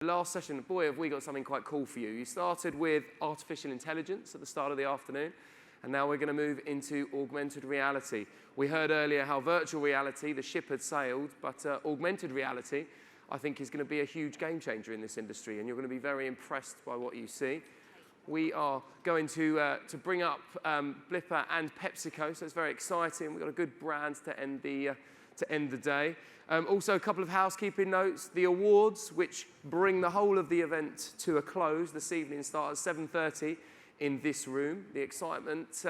Last session, boy, have we got something quite cool for you. You started with artificial intelligence at the start of the afternoon, and now we're going to move into augmented reality. We heard earlier how virtual reality, the ship had sailed, but augmented reality, I think, is going to be a huge game changer in this industry, and you're going to be very impressed by what you see. We are going to bring up Blippar and PepsiCo, so it's very exciting. We've got a good brand to end the day. Also, a couple of housekeeping notes. The awards, which bring the whole of the event to a close this evening, start at 7:30 in this room. The excitement,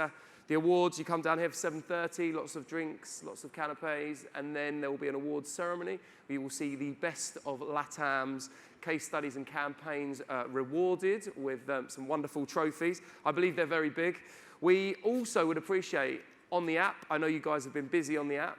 the awards, you come down here for 7:30, lots of drinks, lots of canapes, and then there will be an awards ceremony. We will see the best of LatAm's case studies and campaigns rewarded with some wonderful trophies. I believe they're very big. We also would appreciate on the app, I know you guys have been busy on the app,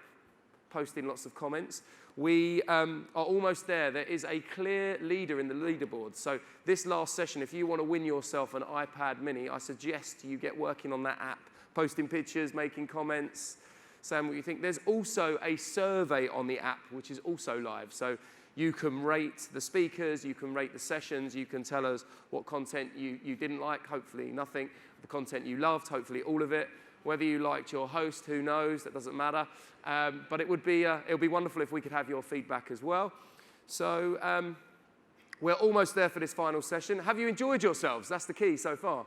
posting lots of comments. We are almost there. There is a clear leader in the leaderboard. So this last session, if you want to win yourself an iPad mini, I suggest you get working on that app, posting pictures, making comments, saying what you think. There's also a survey on the app, which is also live. So you can rate the speakers, you can rate the sessions, you can tell us what content you didn't like, hopefully nothing, the content you loved, hopefully all of it. Whether you liked your host, who knows, that doesn't matter. But it would be wonderful if we could have your feedback as well. So we're almost there for this final session. Have you enjoyed yourselves? That's the key so far.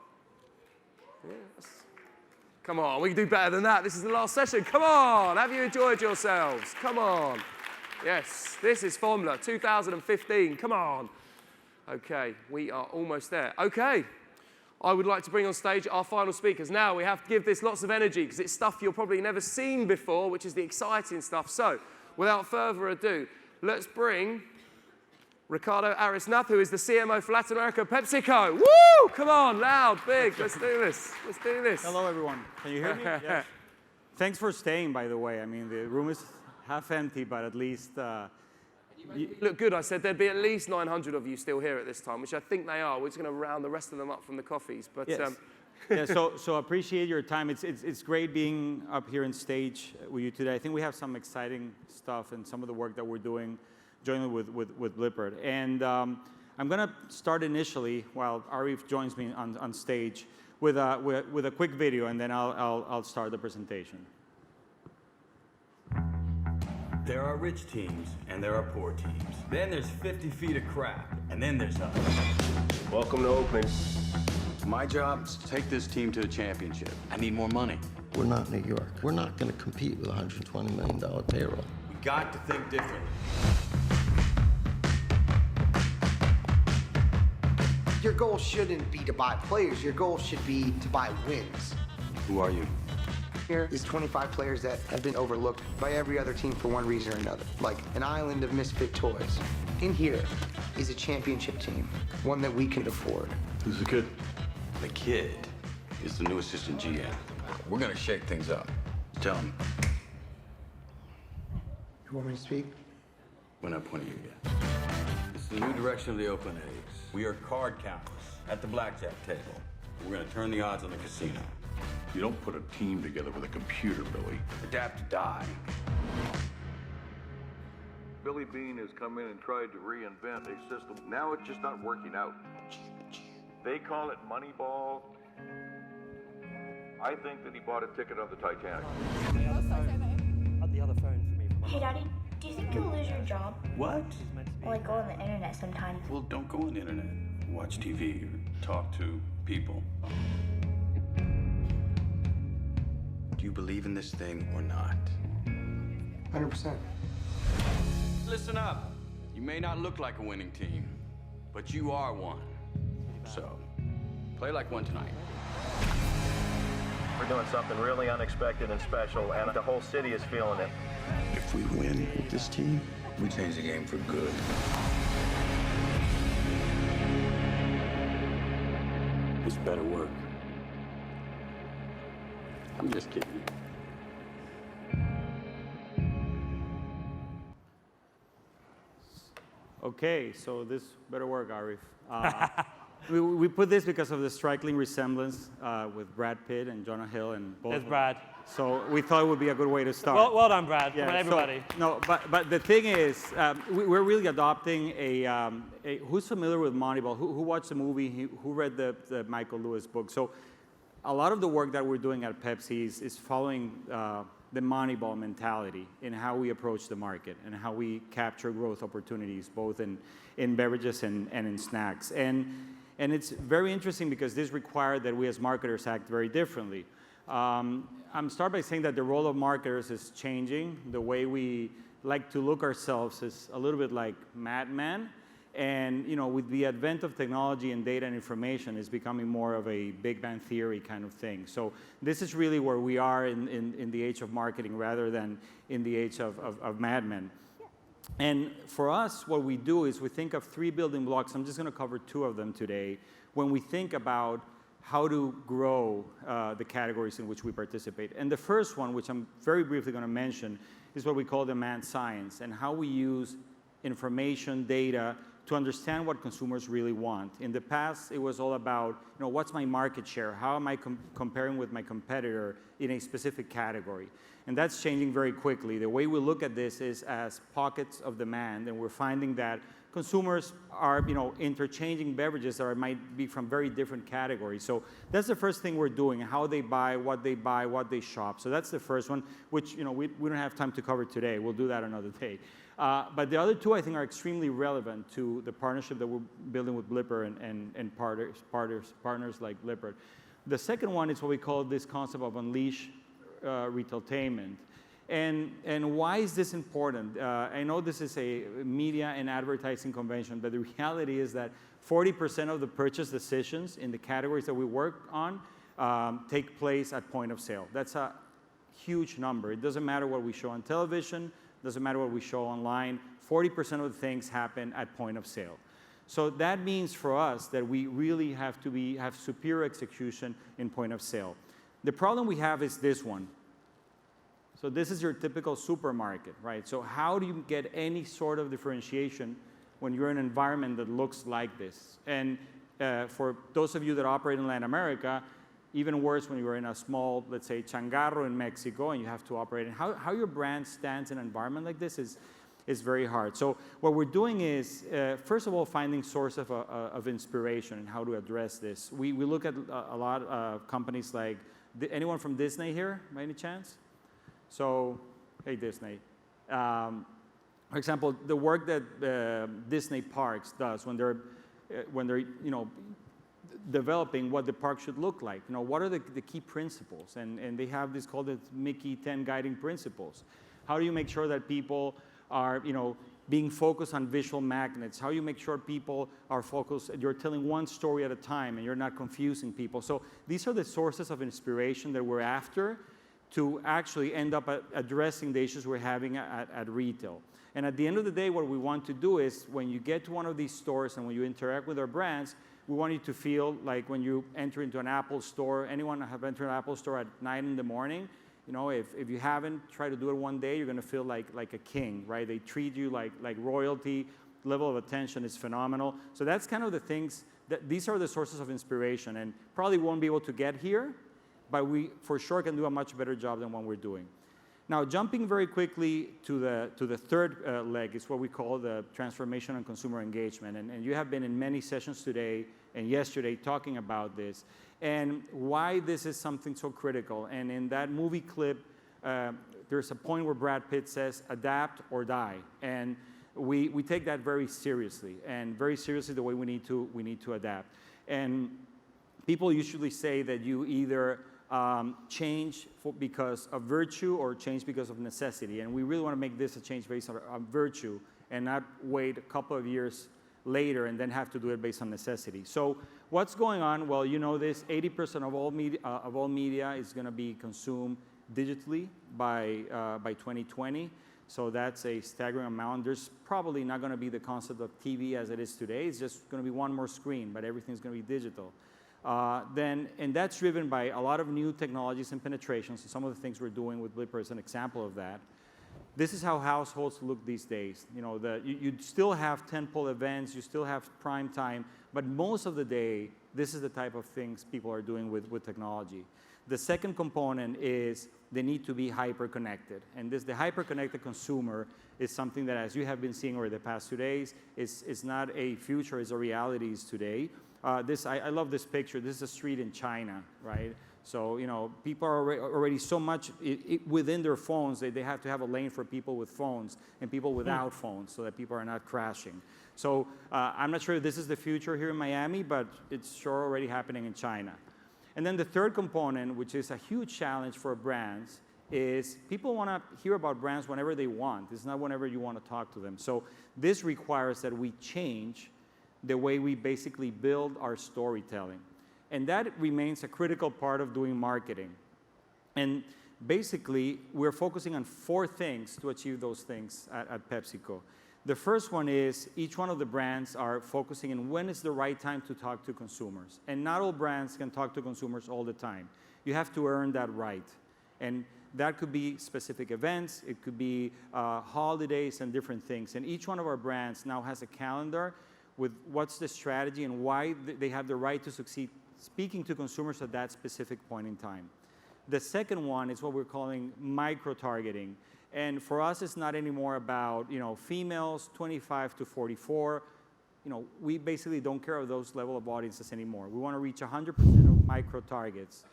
Yes. Come on, we can do better than that. This is the last session. Come on, have you enjoyed yourselves? Come on. Yes, this is Formula 2015. Come on. Okay, we are almost there. Okay. I would like to bring on stage our final speakers. Now, we have to give this lots of energy because it's stuff you've probably never seen before, which is the exciting stuff. So, without further ado, let's bring Ricardo Arias-Nath, who is the CMO for Latin America, PepsiCo. Woo! Come on, loud, big. Let's do this. Let's do this. Hello, everyone. Can you hear me? Yes. Thanks for staying, by the way. I mean, the room is half empty, but at least... You look good. I said there'd be at least 900 of you still here at this time, which I think they are. We're just going to round the rest of them up from the coffees. But yes. Yeah, so appreciate your time. It's great being up here on stage with you today. I think we have some exciting stuff and some of the work that we're doing jointly with Blippar. And I'm going to start initially while Ariff joins me on stage with a quick video, and then I'll start the presentation. There are rich teams, and there are poor teams. Then there's 50 feet of crap, and then there's us. Welcome to Oakland. My job is to take this team to a championship. I need more money. We're not New York. We're not going to compete with a $120 million payroll. We got to think differently. Your goal shouldn't be to buy players. Your goal should be to buy wins. Who are you? Here is 25 players that have been overlooked by every other team for one reason or another, like an island of misfit toys. In here is a championship team, one that we can afford. Who's the kid? The kid is the new assistant GM. We're gonna shake things up. Tell him. You want me to speak? We're not pointing you yet. It's the new direction of the Oakland A's. We are card counters at the blackjack table. We're gonna turn the odds on the casino. You don't put a team together with a computer, Billy. Adapt to die. Billy Bean has come in and tried to reinvent a system. Now it's just not working out. They call it Moneyball. I think that he bought a ticket on the Titanic. The other phone for me. Hey, Daddy, do you think you'll lose your job? What? Or like go on the internet sometime? Well, don't go on the internet. Watch TV or talk to people. Do you believe in this thing or not? 100%. Listen up. You may not look like a winning team, but you are one. So, play like one tonight. We're doing something really unexpected and special, and the whole city is feeling it. If we win with this team, We change the game for good. This better work. I'm just kidding. Okay, so this better work, Ariff. we put this because of the striking resemblance with Brad Pitt and Jonah Hill and both. There's Brad. So we thought it would be a good way to start. Well done, Brad. Yeah, Come on, everybody. So, no, but the thing is, we're really adopting who's familiar with Moneyball? Who watched the movie? Who read the Michael Lewis book? So a lot of the work that we're doing at Pepsi is following the Moneyball mentality in how we approach the market and how we capture growth opportunities, both in beverages and in snacks. And it's very interesting because this required that we as marketers act very differently. I'm start by saying that the role of marketers is changing. The way we like to look ourselves is a little bit like Mad Men. And with the advent of technology and data and information, it's becoming more of a Big Bang Theory kind of thing. So this is really where we are in the age of marketing rather than in the age of Mad Men. And for us, what we do is we think of 3 building blocks. I'm just going to cover 2 of them today. When we think about how to grow the categories in which we participate. And the first one, which I'm very briefly going to mention, is what we call demand science and how we use information, data, to understand what consumers really want. In the past, it was all about, what's my market share? How am I comparing with my competitor in a specific category? And that's changing very quickly. The way we look at this is as pockets of demand, and we're finding that consumers are, interchanging beverages that might be from very different categories. So that's the first thing we're doing, how they buy, what they shop. So that's the first one, which, we don't have time to cover today. We'll do that another day. But the other 2, I think, are extremely relevant to the partnership that we're building with Blippar and partners like Blippar. The second one is what we call this concept of unleash Retailtainment. And why is this important? I know this is a media and advertising convention, but the reality is that 40% of the purchase decisions in the categories that we work on take place at point of sale. That's a huge number. It doesn't matter what we show on television, doesn't matter what we show online, 40% of the things happen at point of sale. So that means for us that we really have to have superior execution in point of sale. The problem we have is this one. So this is your typical supermarket, right? So how do you get any sort of differentiation when you're in an environment that looks like this? And for those of you that operate in Latin America, even worse when you're in a small, let's say, changarro in Mexico, and you have to operate. And how your brand stands in an environment like this is very hard. So what we're doing is, first of all, finding source of inspiration and how to address this. We look at a lot of companies like, anyone from Disney here, by any chance? So, hey Disney. For example, the work that Disney Parks does when they're developing what the park should look like. What are the key principles? And they have this called the Mickey 10 guiding principles. How do you make sure that people are, being focused on visual magnets? How do you make sure people are focused, you're telling one story at a time and you're not confusing people? So these are the sources of inspiration that we're after to actually end up addressing the issues we're having at retail. And at the end of the day, what we want to do is when you get to one of these stores and when you interact with our brands, we want you to feel like when you enter into an Apple store, anyone have entered an Apple store at 9 in the morning, if you haven't, try to do it one day, you're going to feel like a king, right? They treat you like royalty. Level of attention is phenomenal. So that's kind of the things, these are the sources of inspiration, and probably won't be able to get here, but we for sure can do a much better job than what we're doing. Now, jumping very quickly to the third leg is what we call the transformation and consumer engagement. And you have been in many sessions today and yesterday talking about this and why this is something so critical. And in that movie clip, there's a point where Brad Pitt says, adapt or die. And we take that very seriously, and very seriously the way we need to adapt. And people usually say that you either change because of virtue or change because of necessity. And we really want to make this a change based on virtue and not wait a couple of years later and then have to do it based on necessity. So what's going on? Well, you know this, 80% of all media is going to be consumed digitally by 2020. So that's a staggering amount. There's probably not going to be the concept of TV as it is today. It's just going to be one more screen, but everything's going to be digital. And that's driven by a lot of new technologies and penetrations. And some of the things we're doing with Blippar is an example of that. This is how households look these days. You know, you still have tentpole events, you still have prime time, but most of the day, this is the type of things people are doing with technology. The second component is they need to be hyper-connected. And the hyper-connected consumer is something that, as you have been seeing over the past 2 days, is not a future, it's a reality today. I love this picture. This is a street in China, right? So, you know, people are already so much within their phones, they have to have a lane for people with phones and people without phones so that people are not crashing. So I'm not sure if this is the future here in Miami, but it's sure already happening in China. And then the third component, which is a huge challenge for brands, is people want to hear about brands whenever they want. It's not whenever you want to talk to them. So this requires that we change the way we basically build our storytelling. And that remains a critical part of doing marketing. And basically, we're focusing on 4 things to achieve those things at PepsiCo. The first one is each one of the brands are focusing on when is the right time to talk to consumers. And not all brands can talk to consumers all the time. You have to earn that right. And that could be specific events, it could be holidays and different things. And each one of our brands now has a calendar with what's the strategy and why they have the right to succeed speaking to consumers at that specific point in time. The second one is what we're calling micro-targeting. And for us, it's not anymore about, you know, females 25 to 44. You know, we basically don't care of those level of audiences anymore. We want to reach 100% of micro-targets.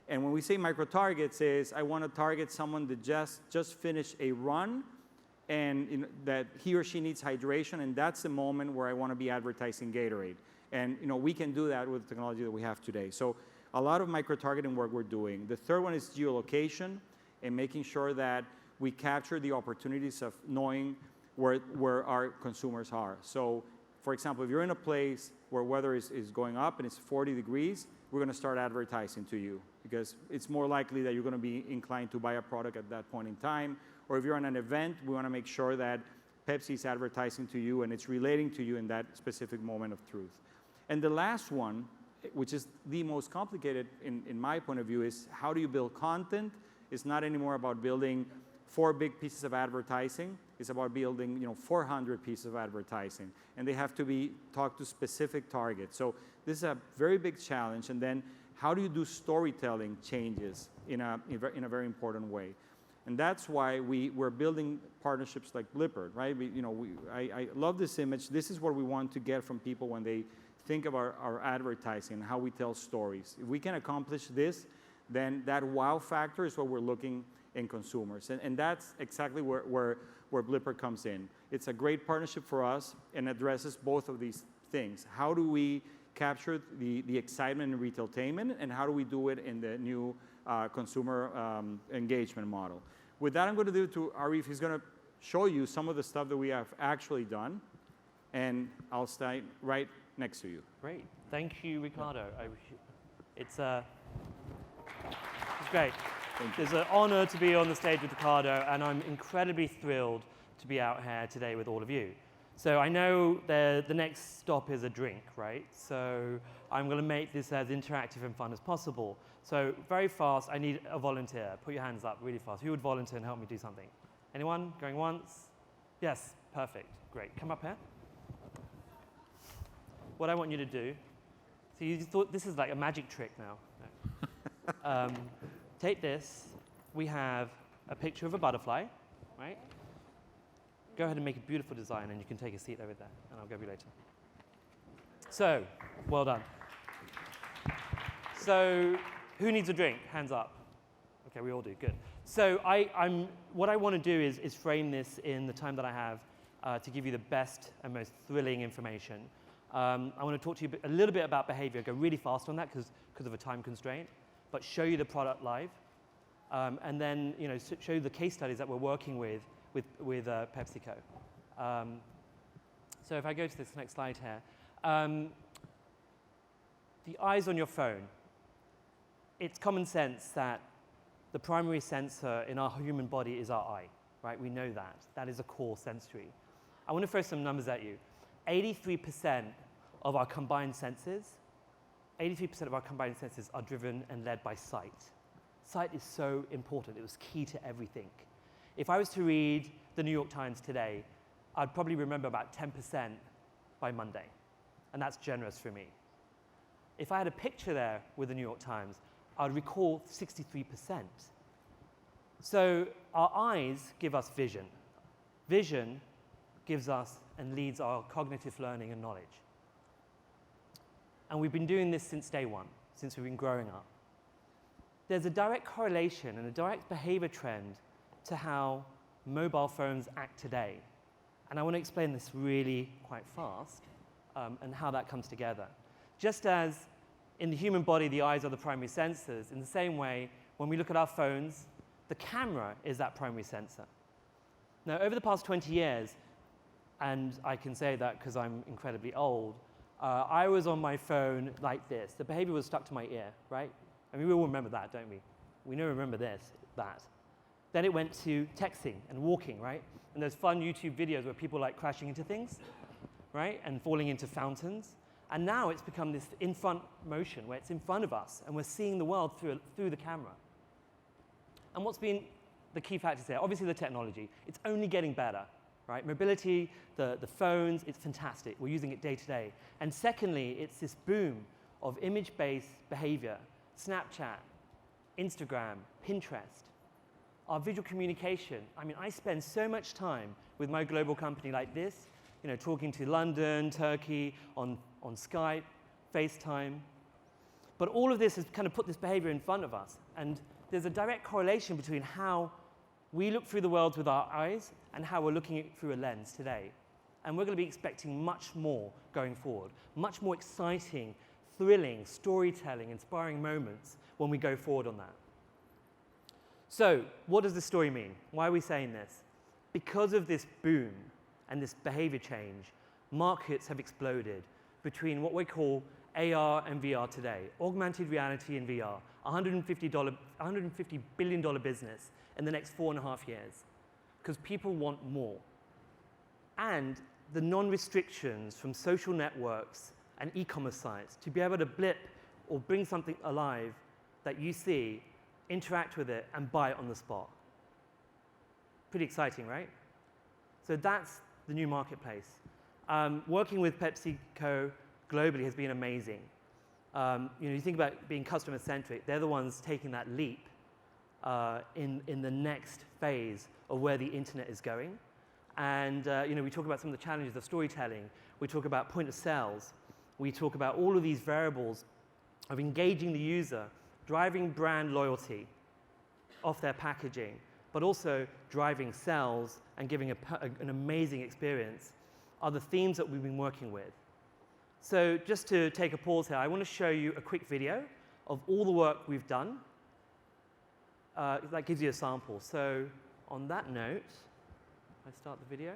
And when we say micro-targets is, I want to target someone that just finished a run and you know, that he or she needs hydration, and that's the moment where I want to be advertising Gatorade. And you know, we can do that with the technology that we have today. So a lot of micro-targeting work we're doing. The third one is geolocation and making sure that we capture the opportunities of knowing where our consumers are. So for example, if you're in a place where weather is going up and it's 40 degrees, we're going to start advertising to you because it's more likely that you're going to be inclined to buy a product at that point in time. Or if you're on an event, we want to make sure that Pepsi is advertising to you and it's relating to you in that specific moment of truth. And the last one, which is the most complicated in my point of view, is how do you build content? It's not anymore about building 4 big pieces of advertising. It's about building 400 pieces of advertising. And they have to be talked to specific targets. So this is a very big challenge. And then how do you do storytelling changes in a very important way? And that's why we're building partnerships like Blippar, right? I love this image. This is what we want to get from people when they think of our advertising and how we tell stories. If we can accomplish this, then that wow factor is what we're looking in consumers. And that's exactly where Blippar comes in. It's a great partnership for us and addresses both of these things. How do we capture the excitement in Retailtainment, and how do we do it in the new consumer engagement model? With that, I'm going to do it to Ariff. He's going to show you some of the stuff that we have actually done, and I'll stay right next to you. Great. Thank you, Ricardo. It's great. It's an honor to be on the stage with Ricardo, and I'm incredibly thrilled to be out here today with all of you. So I know the next stop is a drink, right? So I'm going to make this as interactive and fun as possible. So very fast, I need a volunteer. Put your hands up really fast. Who would volunteer and help me do something? Anyone? Going once? Yes, perfect. Great. Come up here. What I want you to do, so you thought this is like a magic trick now. No. Take this. We have a picture of a butterfly, right? Go ahead and make a beautiful design, and you can take a seat over there, and I'll grab you later. So, well done. So, who needs a drink? Hands up. Okay, we all do, good. So what I want to do is frame this in the time that I have to give you the best and most thrilling information. I want to talk to you a little bit about behavior, go really fast on that because of a time constraint, but show you the product live, and then show you the case studies that we're working with PepsiCo. So if I go to this next slide here, the eyes on your phone. It's common sense that the primary sensor in our human body is our eye, right? We know that. That is a core sensory. I want to throw some numbers at you. 83% of our combined senses, 83% of our combined senses are driven and led by sight. Sight is so important. It was key to everything. If I was to read the New York Times today, I'd probably remember about 10% by Monday, and that's generous for me. If I had a picture there with the New York Times, I'd recall 63%. So our eyes give us vision. Vision gives us and leads our cognitive learning and knowledge. And we've been doing this since day one, since we've been growing up. There's a direct correlation and a direct behavior trend to how mobile phones act today. And I want to explain this really quite fast and how that comes together. Just as in the human body, the eyes are the primary sensors, in the same way, when we look at our phones, the camera is that primary sensor. Now, over the past 20 years, and I can say that because I'm incredibly old, I was on my phone like this. The behavior was stuck to my ear, right? I mean, we all remember that, don't we? We know, remember that. Then it went to texting and walking, right? And those fun YouTube videos where people like crashing into things, right? And falling into fountains. And now it's become this in-front motion where it's in front of us and we're seeing the world through the camera. And what's been the key factors there? Obviously the technology. It's only getting better, right? Mobility, the phones, it's fantastic. We're using it day to day. And secondly, it's this boom of image-based behavior. Snapchat, Instagram, Pinterest, our visual communication. I mean, I spend so much time with my global company like this, you know, talking to London, Turkey, on Skype, FaceTime. But all of this has kind of put this behavior in front of us. And there's a direct correlation between how we look through the world with our eyes and how we're looking at it through a lens today. And we're going to be expecting much more going forward, much more exciting, thrilling, storytelling, inspiring moments when we go forward on that. So what does this story mean? Why are we saying this? Because of this boom and this behavior change, markets have exploded between what we call AR and VR today, augmented reality and VR, $150 billion business in the next 4.5 years, because people want more. And the non-restrictions from social networks and e-commerce sites to be able to blip or bring something alive that you see, interact with it, and buy it on the spot. Pretty exciting, right? So that's the new marketplace. Working with PepsiCo globally has been amazing. You think about being customer-centric. They're the ones taking that leap in the next phase of where the internet is going. And we talk about some of the challenges of storytelling. We talk about point of sales. We talk about all of these variables of engaging the user, driving brand loyalty off their packaging, but also driving sales and giving an amazing experience are the themes that we've been working with. So just to take a pause here, I want to show you a quick video of all the work we've done. That gives you a sample. So on that note, I start the video.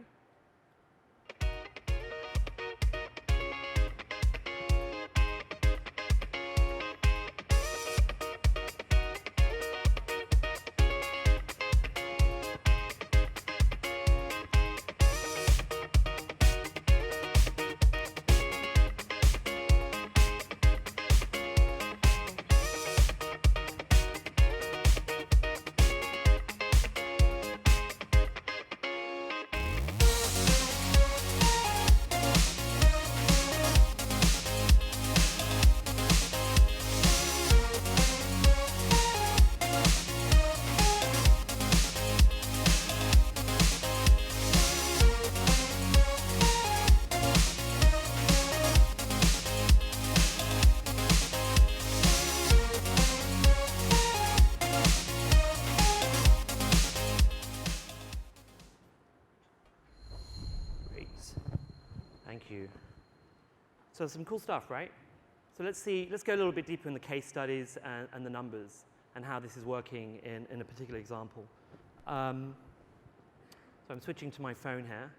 Thank you. So some cool stuff, right? So let's go a little bit deeper in the case studies and the numbers and how this is working in a particular example. So I'm switching to my phone here.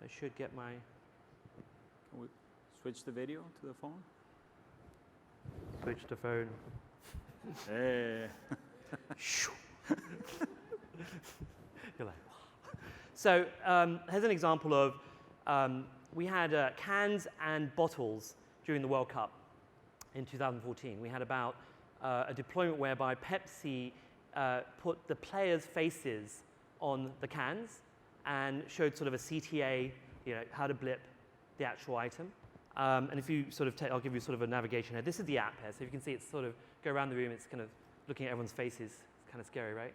I should get my... Can we switch the video to the phone? Switch to phone. Hey. You're like, so here's an example of, we had cans and bottles during the World Cup in 2014. We had about a deployment whereby Pepsi put the players' faces on the cans and showed sort of a CTA, how to blip the actual item. And if you sort of I'll give you sort of a navigation here. This is the app here, so you can see it's sort of go around the room. It's kind of looking at everyone's faces. It's kind of scary, right?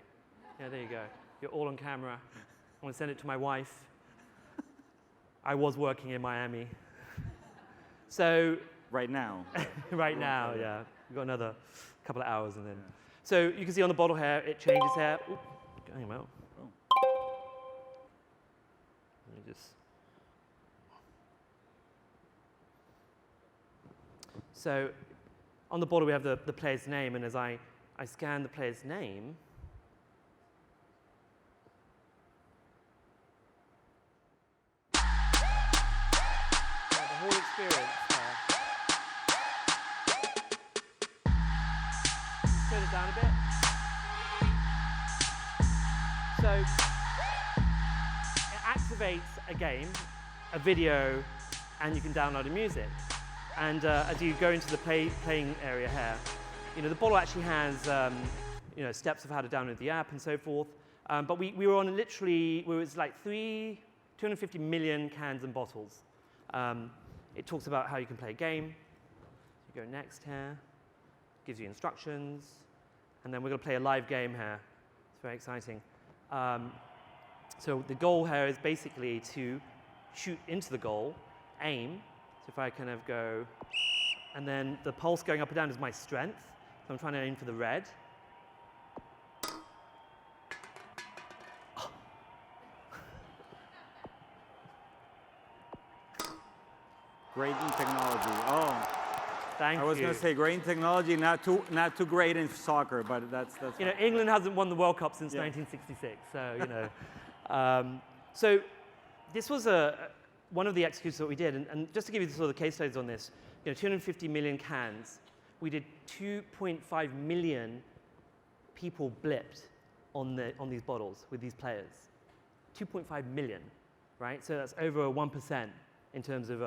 Yeah, there you go. You're all on camera. I'm going to send it to my wife. I was working in Miami. So right now. Right now, yeah. We've got another couple of hours and then. So you can see on the bottle here, it changes here. Ooh, going well. Let me just. So on the bottle, we have the player's name, and as I scan the player's name, the whole experience. Turn it down a bit. So it activates a game, a video, and you can download a music. And as you go into the playing area here, the bottle actually has steps of how to download the app and so forth. But we were on literally, it was like 250 million cans and bottles. It talks about how you can play a game. You go next here, gives you instructions, and then we're going to play a live game here. It's very exciting. So the goal here is basically to shoot into the goal, aim. So if I kind of go, and then the pulse going up and down is my strength. So I'm trying to aim for the red. Great in technology. Oh, thank you. I was going to say great in technology, not too great in soccer, but that's. England hasn't won the World Cup since 1966, so so this was one of the executions that we did, and just to give you sort of the case studies on this, 250 million cans. We did 2.5 million people blipped on these bottles with these players. 2.5 million, right? So that's over 1% in terms of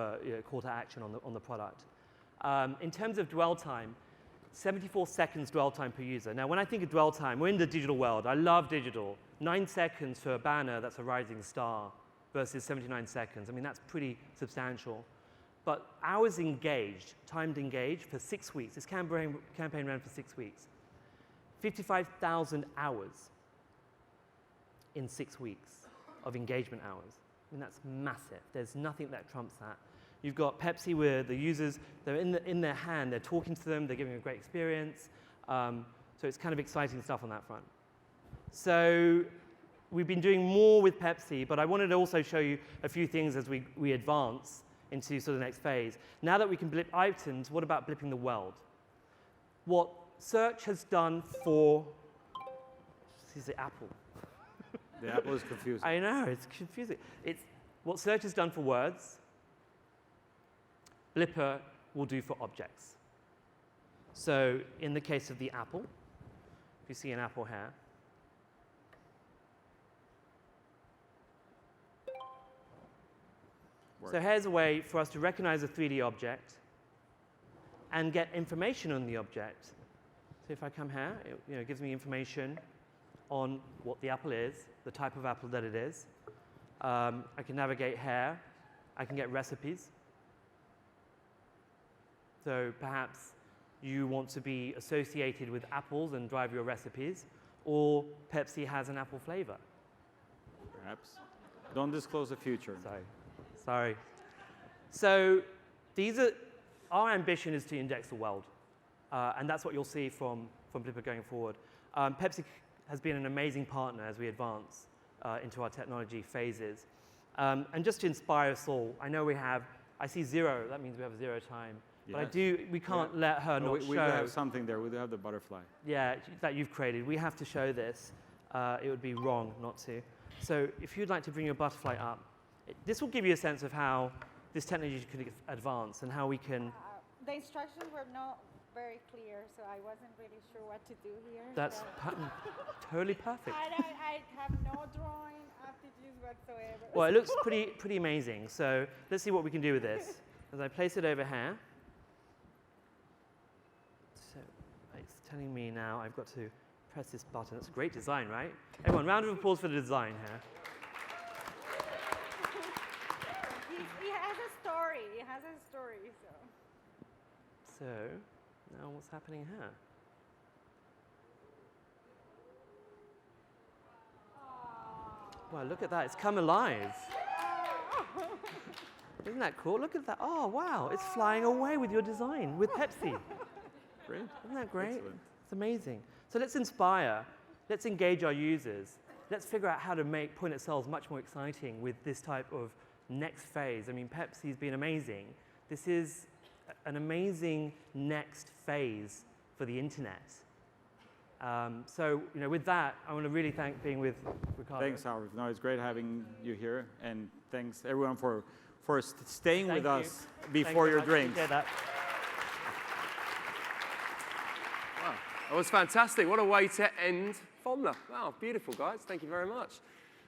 call to action on the product. In terms of dwell time, 74 seconds dwell time per user. Now, when I think of dwell time, we're in the digital world. I love digital. 9 seconds for a banner that's a rising star versus 79 seconds. I mean, that's pretty substantial. But hours engaged, timed engaged for 6 weeks. This campaign ran for 6 weeks. 55,000 hours in 6 weeks of engagement hours. I mean, that's massive. There's nothing that trumps that. You've got Pepsi where the users, they're in their hand, they're talking to them, they're giving a great experience. So it's kind of exciting stuff on that front. So we've been doing more with Pepsi, but I wanted to also show you a few things as we advance into sort of the next phase. Now that we can blip items, what about blipping the world? What search has done for, this is the Apple. The Apple is confusing. I know, it's confusing. It's what search has done for words, Blippar will do for objects. So in the case of the apple, if you see an apple here, so here's a way for us to recognize a 3D object and get information on the object. So if I come here, it gives me information on what the apple is, the type of apple that it is. I can navigate here. I can get recipes. So perhaps you want to be associated with apples and drive your recipes, or Pepsi has an apple flavor. Perhaps. Don't disclose the future. Sorry. So our ambition is to index the world. And that's what you'll see from Blippar going forward. Pepsi has been an amazing partner as we advance into our technology phases. And just to inspire us all, I know I see 0, that means we have 0 time. Yes. But we can't let her not show. We have something there, we do have the butterfly. Yeah, that you've created. We have to show this. It would be wrong not to. So if you'd like to bring your butterfly up, this will give you a sense of how this technology could advance and how we can. The instructions were not very clear, so I wasn't really sure what to do here. That's totally perfect. I have no drawing aptitudes whatsoever. Well, it looks pretty amazing. So let's see what we can do with this. As I place it over here, so it's telling me now I've got to press this button. That's a great design, right? Everyone, round of applause for the design here. He has a story. He has a story, so. So, now what's happening here? Wow, look at that. It's come alive. Isn't that cool? Look at that. Oh, wow. It's flying away with your design, with Pepsi. Great. Isn't that great? Excellent. It's amazing. So let's inspire. Let's engage our users. Let's figure out how to make point of sales much more exciting with this type of next phase. I mean, Pepsi's been amazing. This is an amazing next phase for the internet. So, with that, I want to really thank being with Ricardo. Thanks, Ariff. No, it's great having you here, and thanks everyone for staying with us before your drinks. That. Wow, that was fantastic. What a way to end Fomler. Wow, beautiful, guys. Thank you very much.